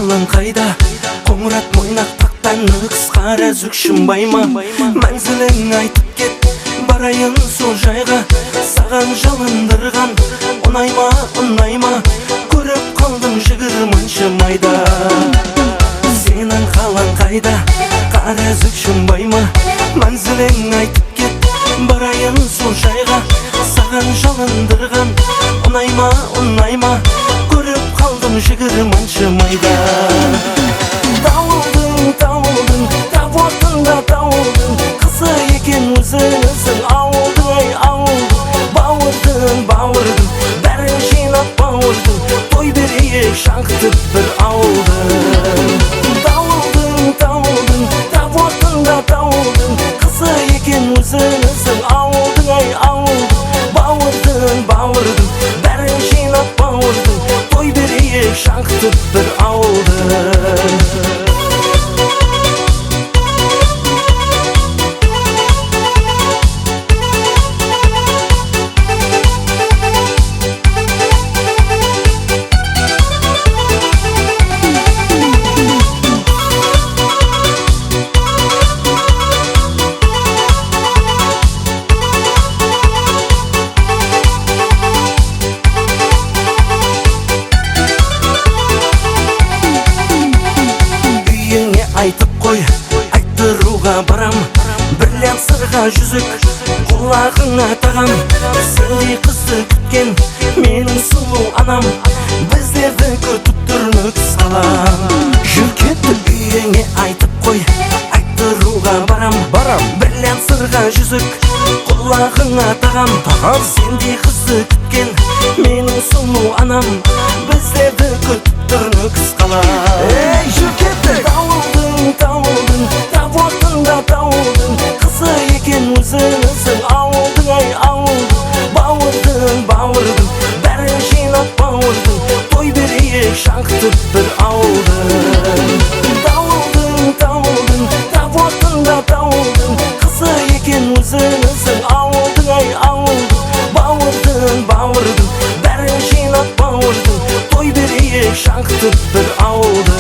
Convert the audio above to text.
қалың қайда? Қоңырат мойнақ тақтан қысқара зүкшінбай ма? Мәнзілің айтып кет, барайын сол жайға. Саған жалындырған ұнай ма? Көріп қалдым жігірмінші майда. Сенің қалың қайда? Қара зүкшінбай ма? Мәнзілің айтып кет, барайын сол жайға. Саған жалындырған ұнай ма? Көріп қалдым жігірмінші майда. Тауылдың, тап уақытында тауылдың. Қызы екен өзің ауылдың, ай ауылдың. Бауырдың, бәрін жинап бауырдың. Той берейік шаңқытып бір ауылдың. Тауылдың, тап уақытында тауылдың. Қызы екен өзің ауылдың, ай ауылдың. Бауырдың, бәрін жинап бауырдың. Той берейік шаңқытып бір ауылдың. Айтып қой, айттыруға барам. Бірлен сырға жүзік, құлағыңа тағам. Сендей қызды күткен менің сұлу анам. Біздерді күтіп тұр нүкіс қалам. Жүр кетті үйіңе айтып қой, айттыруға барам. Бірлен сырға жүзік, құлағыңа тағам. Сендей қызды күткен менің сұлу анам. Біздерді күтіп тұр нүкіс қалам. Ей, жүр кетті! Тауылдың, тап уақытында тауылдың. Қызы екен өзің ауылдың, ай ауылдың. Бауырдың, бәрін жинап бауырдың. Той берейік шаңқытып бір ауылдың. Тауылдың, тап уақытында тауылдың. Қызы екен өзің ауылдың, ай ауылдың. Бауырдың, бәрін жинап бауырдың. Той берейік шаңқытып бір ауылдың.